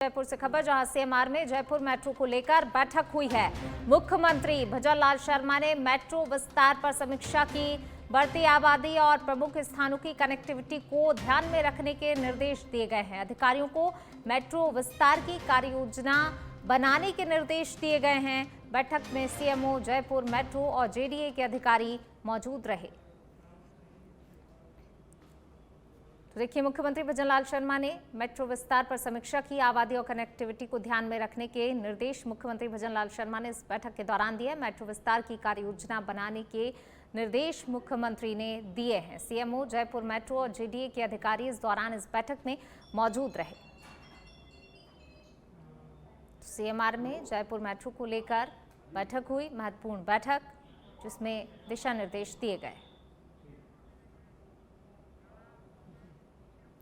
जयपुर से खबर, जहां सीएमआर में जयपुर मेट्रो को लेकर बैठक हुई है। मुख्यमंत्री भजनलाल शर्मा ने मेट्रो विस्तार पर समीक्षा की। बढ़ती आबादी और प्रमुख स्थानों की कनेक्टिविटी को ध्यान में रखने के निर्देश दिए गए हैं। अधिकारियों को मेट्रो विस्तार की कार्ययोजना बनाने के निर्देश दिए गए हैं। बैठक में सीएमओ जयपुर मेट्रो और जेडीए के अधिकारी मौजूद रहे। तो देखिए, मुख्यमंत्री भजनलाल शर्मा ने मेट्रो विस्तार पर समीक्षा की। आबादी और कनेक्टिविटी को ध्यान में रखने के निर्देश मुख्यमंत्री भजनलाल शर्मा ने इस बैठक के दौरान दिए। मेट्रो विस्तार की कार्ययोजना बनाने के निर्देश मुख्यमंत्री ने दिए हैं। सीएमओ जयपुर मेट्रो और जेडीए के अधिकारी इस दौरान इस बैठक में मौजूद रहे। सीएमआर में जयपुर मेट्रो को लेकर बैठक हुई, महत्वपूर्ण बैठक, जिसमें दिशा निर्देश दिए गए।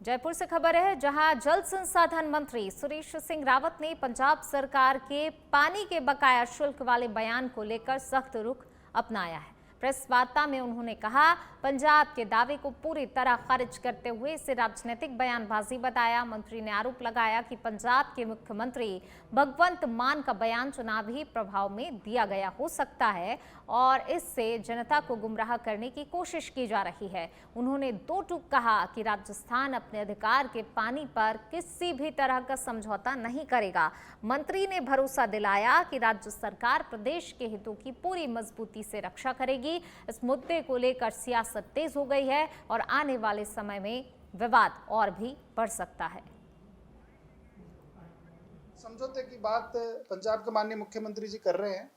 जयपुर से खबर है, जहां जल संसाधन मंत्री सुरेश सिंह रावत ने पंजाब सरकार के पानी के बकाया शुल्क वाले बयान को लेकर सख्त रुख अपनाया है। प्रेस वार्ता में उन्होंने कहा, पंजाब के दावे को पूरी तरह खारिज करते हुए इसे राजनीतिक बयानबाजी बताया। मंत्री ने आरोप लगाया कि पंजाब के मुख्यमंत्री भगवंत मान का बयान चुनावी प्रभाव में दिया गया हो सकता है और इससे जनता को गुमराह करने की कोशिश की जा रही है। उन्होंने दो टूक कहा कि राजस्थान अपने अधिकार के पानी पर किसी भी तरह का समझौता नहीं करेगा। मंत्री ने भरोसा दिलाया कि राज्य सरकार प्रदेश के हितों की पूरी मजबूती से रक्षा करेगी। इस मुद्दे को लेकर सियासत तेज हो गई है और आने वाले समय में विवाद और भी बढ़ सकता है। समझौते की बात पंजाब के माननीय मुख्यमंत्री जी कर रहे हैं।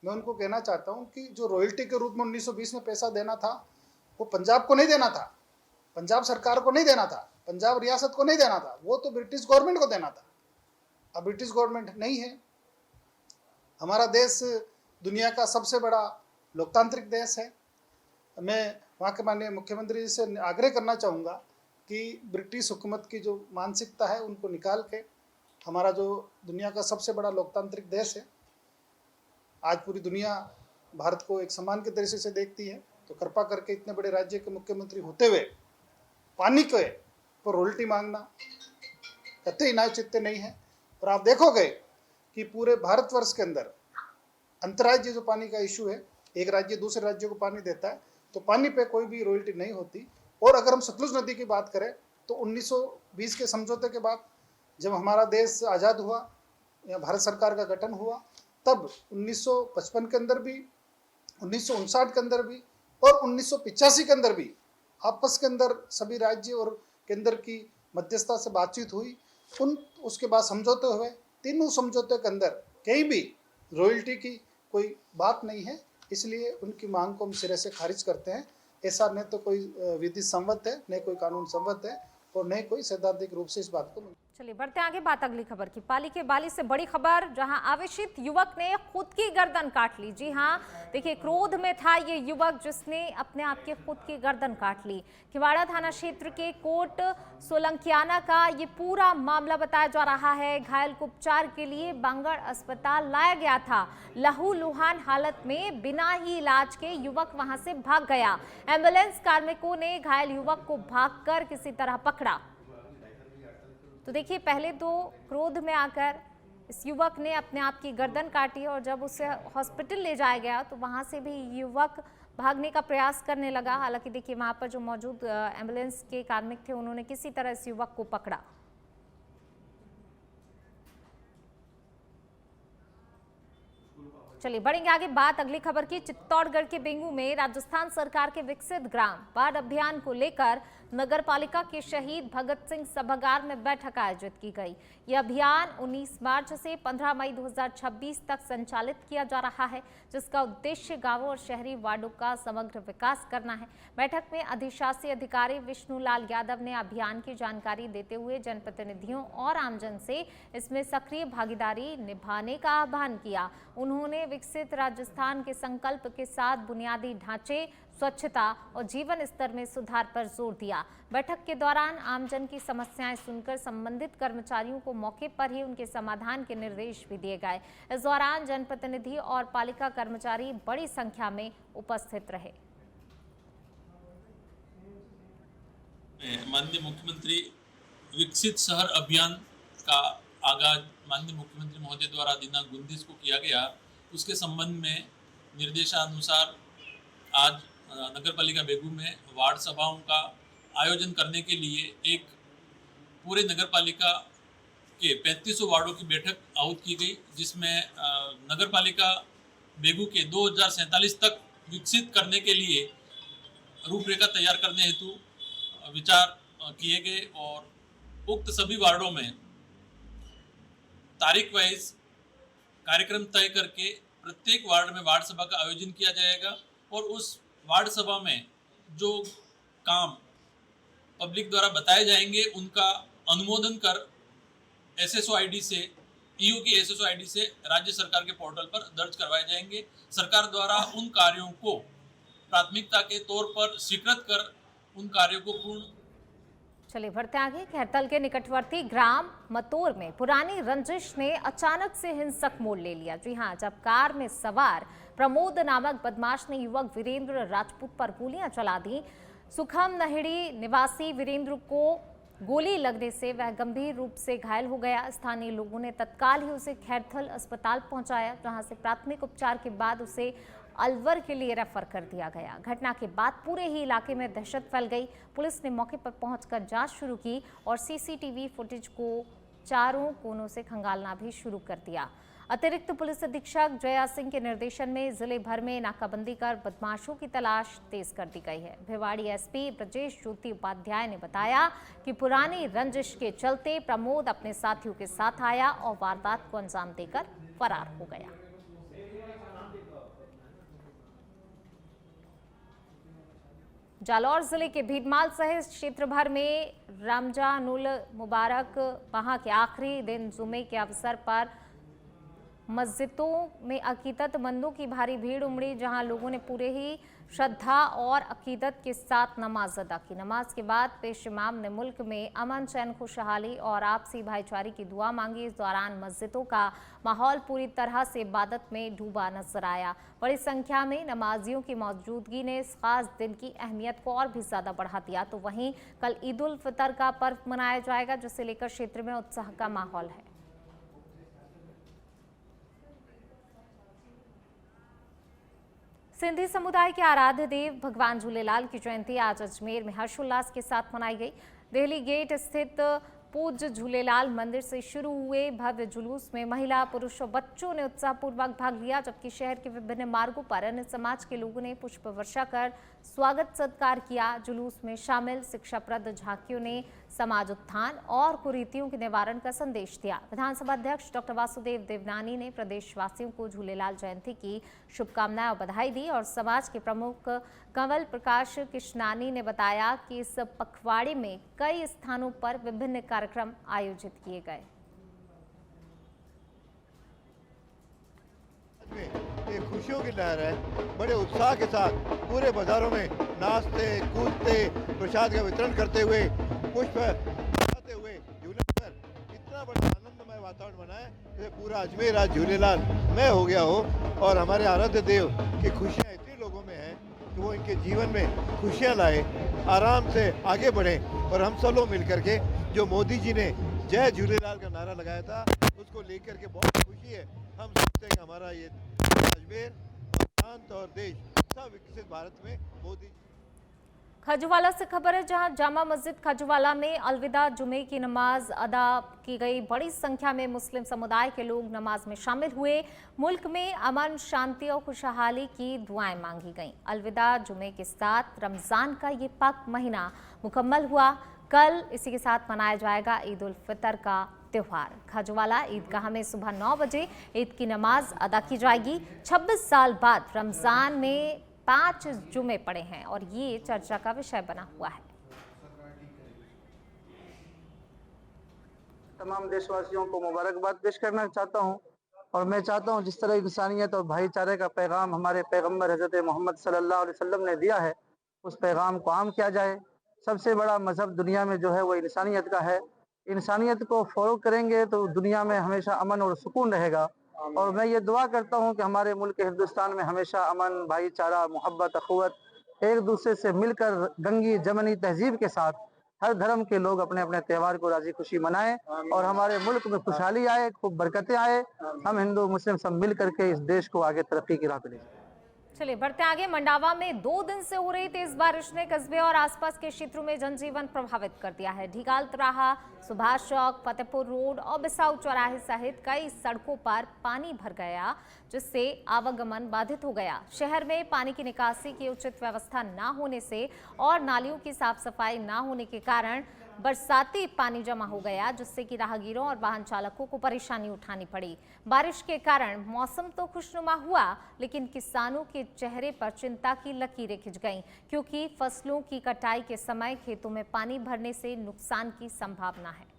मैं उनको कहना चाहता हूं कि जो रॉयल्टी के रूप में 1920 में पैसा देना था, वो पंजाब को नहीं देना था, पंजाब सरकार को नहीं देना था, पंजाब रियासत को नहीं देना था, वो तो ब्रिटिश गवर्नमेंट को देना था। अब ब्रिटिश गवर्नमेंट नहीं है। हमारा देश दुनिया का सबसे बड़ा लोकतांत्रिक देश है। मैं वहाँ के माननीय मुख्यमंत्री जी से आग्रह करना चाहूँगा कि ब्रिटिश हुकूमत की जो मानसिकता है उनको निकाल के, हमारा जो दुनिया का सबसे बड़ा लोकतांत्रिक देश है, आज पूरी दुनिया भारत को एक सम्मान के दृष्टि से देखती है, तो कृपा करके इतने बड़े राज्य के मुख्यमंत्री होते हुए पानी के पर रॉयल्टी मांगना कतई न्यायोचित नहीं है। और आप देखोगे कि पूरे भारतवर्ष के अंदर अंतर्राज्य जो पानी का इशू है, एक राज्य दूसरे राज्य को पानी देता है, तो पानी पे कोई भी रॉयल्टी नहीं होती। और अगर हम सतलुज नदी की बात करें तो 1920 के समझौते के बाद जब हमारा देश आज़ाद हुआ या भारत सरकार का गठन हुआ, तब 1955 के अंदर भी, 1959 के अंदर भी और 1985 के अंदर भी आपस के अंदर सभी राज्य और केंद्र की मध्यस्थता से बातचीत हुई। उसके बाद समझौते हुए। तीनों समझौते के अंदर कहीं भी रॉयल्टी की कोई बात नहीं है, इसलिए उनकी मांग को हम सिरे से खारिज करते हैं। ऐसा न तो कोई विधि सम्मत है, न कोई कानून सम्मत है और न कोई सैद्धांतिक रूप से इस बात को। चलिए बढ़ते आगे, बात अगली खबर की। पाली के बाली से बड़ी खबर, जहां आवेशित युवक ने खुद की गर्दन काट ली। जी हां, देखिए, क्रोध में था ये युवक जिसने अपने आप के खुद की गर्दन काट ली। खिवाड़ा थाना क्षेत्र के कोट सोलंकियाना का ये पूरा मामला बताया जा रहा है। घायल को उपचार के लिए बांगड़ अस्पताल लाया गया था। लहूलुहान हालत में बिना ही इलाज के युवक वहां से भाग गया। एम्बुलेंस कार्मिकों ने घायल युवक को भागकर किसी तरह पकड़ा। तो देखिए, पहले तो क्रोध में आकर इस युवक ने अपने आप की गर्दन काटी और जब उसे हॉस्पिटल ले जाया गया तो वहां से भी युवक भागने का प्रयास करने लगा। हालांकि देखिए, वहां पर जो मौजूद एम्बुलेंस के कार्मिक थे, उन्होंने किसी तरह इस युवक को पकड़ा। चलिए बढ़ेंगे आगे, बात अगली खबर की। चित्तौड़गढ़ के बेंगू में राजस्थान सरकार के विकसित ग्राम बाढ़ अभियान को लेकर नगर पालिका के शहीद भगत सिंह सभागार में बैठक आयोजित की गई। यह अभियान 19 मार्च से 15 मई 2026 तक संचालित किया जा रहा है, जिसका उद्देश्य गांवों और शहरी वार्डों का समग्र विकास करना है। बैठक में अधिशासी अधिकारी विष्णुलाल यादव ने अभियान की जानकारी देते हुए जनप्रतिनिधियों और आमजन से इसमें सक्रिय भागीदारी निभाने का आह्वान किया। उन्होंने विकसित राजस्थान के संकल्प के साथ बुनियादी ढांचे, स्वच्छता और जीवन स्तर में सुधार पर जोर दिया। बैठक के दौरान आमजन की समस्याएं सुनकर संबंधित कर्मचारियों को मौके पर ही उनके समाधान के निर्देश भी दिए गए। इस दौरान जनप्रतिनिधि और पालिका कर्मचारी बड़ी संख्या में उपस्थित रहे। माननीय मुख्यमंत्री विकसित शहर अभियान का आगाज माननीय मुख्यमंत्री महोदय द्वारा दिनांक 29 को किया गया, उसके संबंध में निर्देशानुसार आज नगर पालिका बेगू में वार्ड सभाओं का आयोजन करने के लिए एक पूरे नगर पालिका के 35 वार्डों की बैठक आहूत की गई, जिसमें नगर पालिका बेगू के 2047 तक विकसित करने के लिए रूपरेखा तैयार करने हेतु विचार किए गए और उक्त सभी वार्डों में तारीख वाइज कार्यक्रम तय करके प्रत्येक वार्ड में वार्ड सभा का आयोजन किया जाएगा और उस वार्ड सभा में जो काम पब्लिक द्वारा बताए जाएंगे उनका अनुमोदन कर SSO ID से EU की SSO ID से राज्य सरकार के पोर्टल पर दर्ज करवाए जाएंगे। सरकार द्वारा उन कार्यों को प्राथमिकता के तौर पर स्वीकृत कर उन कार्यों को पूर्ण। चलिए बढ़ते आगे। खैरतल के निकटवर्ती ग्राम मतोर में पुरानी रंजिश ने अचानक से हिंसक मोड़ ले लिया। जी हां, जब कार में सवार प्रमोद नामक बदमाश ने युवक वीरेंद्र राजपूत पर गोलियां चला दी। सुखम नहेड़ी निवासी वीरेंद्र को गोली लगने से वह गंभीर रूप से घायल हो गया। स्थानीय लोगों ने तत्काल ही उसे खैरथल अस्पताल पहुंचाया, जहां से प्राथमिक उपचार के बाद उसे अलवर के लिए रेफर कर दिया गया। घटना के बाद पूरे ही इलाके में दहशत फैल गई। पुलिस ने मौके पर पहुंचकर जांच शुरू की और CCTV फुटेज को चारों कोनों से खंगालना भी शुरू कर दिया। अतिरिक्त पुलिस अधीक्षक जया सिंह के निर्देशन में जिले भर में नाकाबंदी कर बदमाशों की तलाश तेज कर दी गई है। भिवाड़ी SP ब्रजेश ज्योति उपाध्याय ने बताया कि पुरानी रंजिश के चलते प्रमोद अपने साथियों के साथ आया और वारदात को अंजाम देकर फरार हो गया। जालौर जिले के भीडमाल सहित क्षेत्र भर में रमजानुल मुबारक माह के आखिरी दिन जुमे के अवसर पर मस्जिदों में अकीदतमंदों की भारी भीड़ उमड़ी, जहां लोगों ने पूरे ही श्रद्धा और अकीदत के साथ नमाज अदा की। नमाज के बाद पेश इमाम ने मुल्क में अमन, चैन, खुशहाली और आपसी भाईचारे की दुआ मांगी। इस दौरान मस्जिदों का माहौल पूरी तरह से इबादत में डूबा नजर आया। बड़ी संख्या में नमाजियों की मौजूदगी ने इस खास दिन की अहमियत को और भी ज्यादा बढ़ा दिया। तो वहीं कल ईद उल फितर का पर्व मनाया जाएगा, जिसे लेकर क्षेत्र में उत्साह का माहौल है। सिंधी समुदाय के आराध्य देव भगवान झूलेलाल की जयंती आज अजमेर में हर्षोल्लास के साथ मनाई गई। दिल्ली गेट स्थित पूज्य झूलेलाल मंदिर से शुरू हुए भव्य जुलूस में महिला, पुरुष और बच्चों ने उत्साहपूर्वक भाग लिया, जबकि शहर के विभिन्न मार्गों पर अन्य समाज के लोगों ने पुष्प वर्षा कर स्वागत सत्कार किया। जुलूस में शामिल शिक्षाप्रद झांकियों ने समाज उत्थान और कुरीतियों के निवारण का संदेश दिया। विधानसभा अध्यक्ष डॉक्टर वासुदेव देवनानी ने प्रदेशवासियों को झूलेलाल जयंती की शुभकामनाएं और बधाई दी और समाज के प्रमुख कंवल प्रकाश कृष्णानी ने बताया कि इस पखवाड़े में कई स्थानों पर विभिन्न कार्यक्रम आयोजित किए गए। ये खुशियों की लहर है। बड़े उत्साह के साथ पूरे बाजारों में नाचते कूदते प्रसाद का वितरण करते हुए पुष्प बरसाते हुए झूले पर इतना बड़ा आनंदमय वातावरण बना है जैसे पूरा अजमेर आज झूलेलाल में हो गया हो। और हमारे आराध्य देव की खुशियाँ इतनी लोगों में हैं कि वो इनके जीवन में खुशियाँ लाए, आराम से आगे बढ़े। और हम सब लोग मिल करके जो मोदी जी ने जय झूलेलाल का नारा लगाया था उसको लेकर के बहुत खुशी है। हम सोचते हैं कि हमारा ये अजमेर और प्रांत और देश सब विकसित भारत में मोदी। खजुवाला से खबर है, जहां जामा मस्जिद खजुवाला में अलविदा जुमे की नमाज अदा की गई। बड़ी संख्या में मुस्लिम समुदाय के लोग नमाज में शामिल हुए। मुल्क में अमन, शांति और खुशहाली की दुआएं मांगी गईं। अलविदा जुमे के साथ रमजान का ये पाक महीना मुकम्मल हुआ। कल इसी के साथ मनाया जाएगा ईद उल फितर का त्यौहार। खजुवाला ईदगाह में सुबह 9 बजे ईद की नमाज अदा की जाएगी। 26 साल बाद रमजान में 5 जुमे पड़े हैं और ये चर्चा का विषय बना हुआ है। तमाम देशवासियों को मुबारकबाद पेश करना चाहता हूं और मैं चाहता हूं जिस तरह इंसानियत और भाईचारे का पैगाम हमारे पैगंबर हजरत मोहम्मद सल्लल्लाहु अलैहि वसल्लम ने दिया है, उस पैगाम को आम किया जाए। सबसे बड़ा मजहब दुनिया में जो है वो इंसानियत का है। इंसानियत को फॉलो करेंगे तो दुनिया में हमेशा अमन और सुकून रहेगा। और मैं ये दुआ करता हूँ कि हमारे मुल्क हिंदुस्तान में हमेशा अमन, भाईचारा, मोहब्बत, अखुवत, एक दूसरे से मिलकर गंगी जमनी तहजीब के साथ हर धर्म के लोग अपने अपने त्योहार को राजी खुशी मनाएं और हमारे मुल्क में खुशहाली आए, खूब बरकतें आए। हम हिंदू मुस्लिम सब मिल करके इस देश को आगे तरक्की की राह पे ले जाएं। चलिए बढ़ते आगे। मंडावा में 2 दिन से हो रही तेज बारिश ने कस्बे और आसपास के क्षेत्रों में जनजीवन प्रभावित कर दिया है। ढिगाल तिराहा, सुभाष चौक, फतेहपुर रोड और बिसाऊ चौराहे सहित कई सड़कों पर पानी भर गया, जिससे आवागमन बाधित हो गया। शहर में पानी की निकासी की उचित व्यवस्था न होने से और नालियों की साफ सफाई न होने के कारण बरसाती पानी जमा हो गया, जिससे कि राहगीरों और वाहन चालकों को परेशानी उठानी पड़ी। बारिश के कारण मौसम तो खुशनुमा हुआ, लेकिन किसानों के चेहरे पर चिंता की लकीरें खिंच गईं, क्योंकि फसलों की कटाई के समय खेतों में पानी भरने से नुकसान की संभावना है।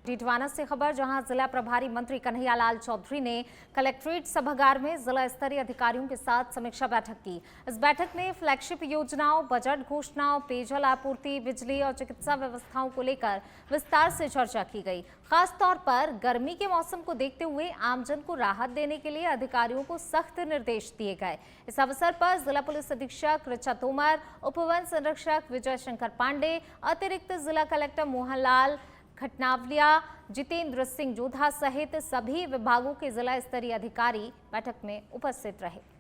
टिटवाना से खबर, जहां जिला प्रभारी मंत्री कन्हैयालाल चौधरी ने कलेक्ट्रेट सभागार में जिला स्तरीय अधिकारियों के साथ समीक्षा बैठक की। इस बैठक में फ्लैगशिप योजनाओं, बजट घोषणाओं, पेयजल आपूर्ति, बिजली और चिकित्सा व्यवस्थाओं को लेकर विस्तार से चर्चा की गई। खास तौर पर गर्मी के मौसम को देखते हुए आमजन को राहत देने के लिए अधिकारियों को सख्त निर्देश दिए गए। इस अवसर पर जिला पुलिस अधीक्षक ऋचा तोमर, उप वन संरक्षक विजय शंकर पांडे, अतिरिक्त जिला कलेक्टर मोहनलाल खटनावलिया, जितेंद्र सिंह जोधा सहित सभी विभागों के जिला स्तरीय अधिकारी बैठक में उपस्थित रहे।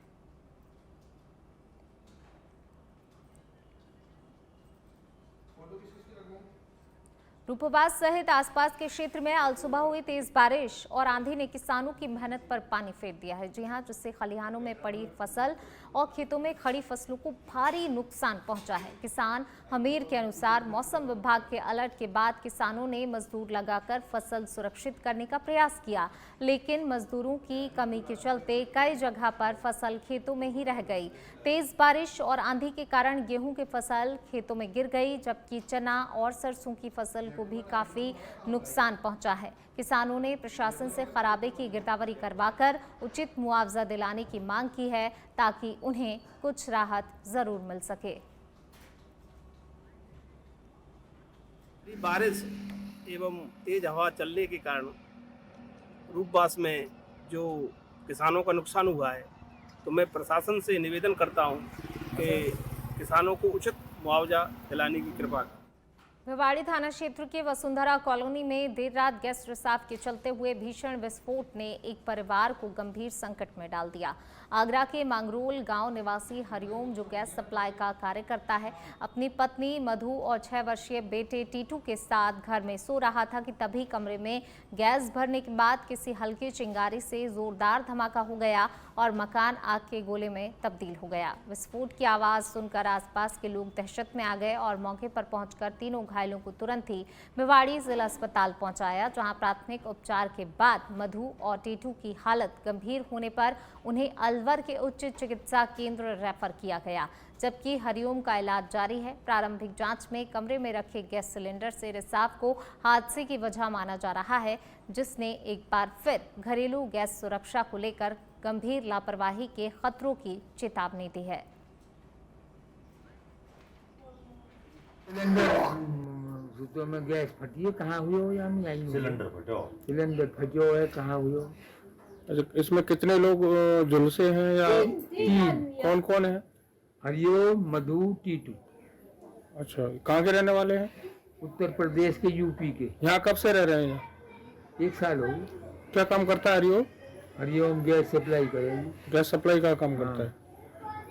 रूपबाज सहित आसपास के क्षेत्र में आज सुबह हुई तेज बारिश और आंधी ने किसानों की मेहनत पर पानी फेर दिया है। जी हां, जिससे खलिहानों में पड़ी फसल और खेतों में खड़ी फसलों को भारी नुकसान पहुंचा है। किसान हमीर के अनुसार मौसम विभाग के अलर्ट के बाद किसानों ने मजदूर लगाकर फसल सुरक्षित करने का प्रयास किया, लेकिन मजदूरों की कमी के चलते कई जगह पर फसल खेतों में ही रह गई। तेज बारिश और आंधी के कारण गेहूं की फसल खेतों में गिर गई, जबकि चना और सरसों की फसल को भी काफी नुकसान पहुंचा है। किसानों ने प्रशासन से खराबे की गिरदावरी करवाकर उचित मुआवजा दिलाने की मांग की है, ताकि उन्हें कुछ राहत जरूर मिल सके। बारिश एवं तेज हवा चलने के कारण रूपबास में जो किसानों का नुकसान हुआ है, तो मैं प्रशासन से निवेदन करता हूं कि किसानों को उचित मुआवजा दिलाने की कृपा करें। भिवाड़ी थाना क्षेत्र के वसुंधरा कॉलोनी में देर रात गैस रिसाव के चलते हुए भीषण विस्फोट ने एक परिवार को गंभीर संकट में डाल दिया। आगरा के मांगरोल गांव निवासी हरिओम, जो गैस सप्लाई का कार्य करता है, अपनी पत्नी मधु और 6 वर्षीय बेटे टीटू के साथ घर में सो रहा था कि तभी कमरे में गैस भरने के बाद किसी हल्की चिंगारी से जोरदार धमाका हो गया और मकान आग के गोले में तब्दील हो गया। विस्फोट की आवाज सुनकर आसपास के लोग दहशत में आ गए और मौके पर पहुंचकर तीनों घायलों को तुरंत ही भिवाड़ी जिला अस्पताल पहुंचाया, जहां प्राथमिक उपचार के बाद मधु और टीटू की हालत गंभीर होने पर उन्हें अलवर के उच्च चिकित्सा केंद्र रेफर किया गया, जबकि हरिओम का इलाज जारी है। प्रारंभिक जांच में कमरे में रखे गैस सिलेंडर से रिसाव को हादसे की वजह माना जा रहा है, जिसने एक बार फिर घरेलू गैस सुरक्षा को लेकर गंभीर लापरवाही के खतरों की चेतावनी दी है। सिलेंडर में गैस फटी है, कहाँ हुई हो या नहीं आई? सिलेंडर फटो है, कहाँ हुई हो? अच्छा, इसमें कितने लोग झुलसे हैं या कौन कौन है? हरिओम, मधु, टीटू। अच्छा, कहाँ के रहने वाले हैं? उत्तर प्रदेश के, यूपी के। यहाँ कब से रह रहे हैं? 1 साल हो गए। क्या काम करता है हरिओम? हरिओम गैस सप्लाई करेगी। गैस सप्लाई का काम करता है।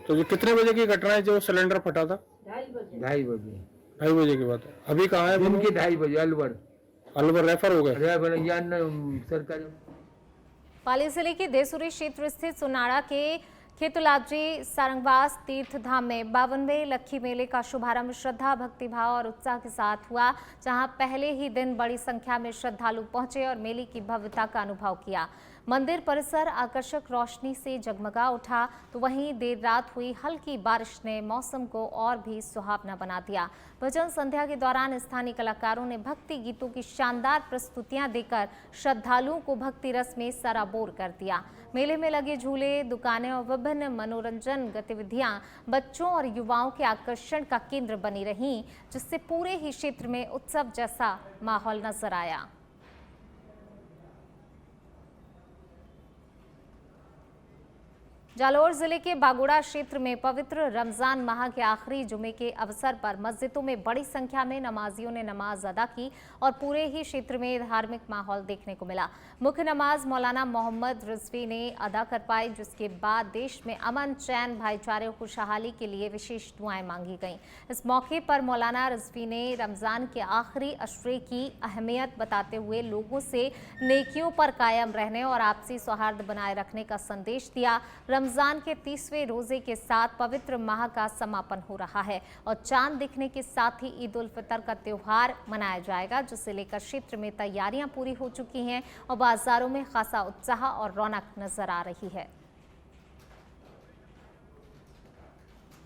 तो ये कितने बजे की घटना है जो सिलेंडर फटा था? 2:30 बजे। 2:30 बजे की बात है। अभी कहाँ है? दिन के 2:30 बजे अलवर रेफर हो गए? सरकारी। पाली जिले के देसुरी क्षेत्र स्थित सुनाड़ा के खेतुलाजी सारंगवास तीर्थ धाम में 52वें लक्खी मेले का शुभारंभ श्रद्धा, भक्तिभाव और उत्साह के साथ हुआ, जहां पहले ही दिन बड़ी संख्या में श्रद्धालु पहुंचे और मेले की भव्यता का अनुभव किया। मंदिर परिसर आकर्षक रोशनी से जगमगा उठा, तो वहीं देर रात हुई हल्की बारिश ने मौसम को और भी सुहावना बना दिया। भजन संध्या के दौरान स्थानीय कलाकारों ने भक्ति गीतों की शानदार प्रस्तुतियां देकर श्रद्धालुओं को भक्ति रस में सराबोर कर दिया। मेले में लगे झूले, दुकानें और विभिन्न मनोरंजन गतिविधियां बच्चों और युवाओं के आकर्षण का केंद्र बनी रहीं, जिससे पूरे ही क्षेत्र में उत्सव जैसा माहौल नजर आया। जालौर जिले के बागोड़ा क्षेत्र में पवित्र रमजान माह के आखिरी जुमे के अवसर पर मस्जिदों में बड़ी संख्या में नमाजियों ने नमाज अदा की और पूरे ही क्षेत्र में धार्मिक माहौल देखने को मिला। मुख्य नमाज मौलाना मोहम्मद रिजवी ने अदा कर पाई, जिसके बाद देश में अमन, चैन, भाईचारे और खुशहाली के लिए विशेष दुआएं मांगी गईं। इस मौके पर मौलाना रिजवी ने रमजान के आखिरी अशरे की अहमियत बताते हुए लोगों से नेकियों पर कायम रहने और आपसी सौहार्द बनाए रखने का संदेश दिया। रमजान के 30वें रोजे के साथ पवित्र माह का समापन हो रहा है और चांद दिखने के साथ ही ईद उल फितर का त्योहार मनाया जाएगा, जिसे लेकर क्षेत्र में तैयारियां पूरी हो चुकी हैं और बाजारों में खासा उत्साह और रौनक नजर आ रही है।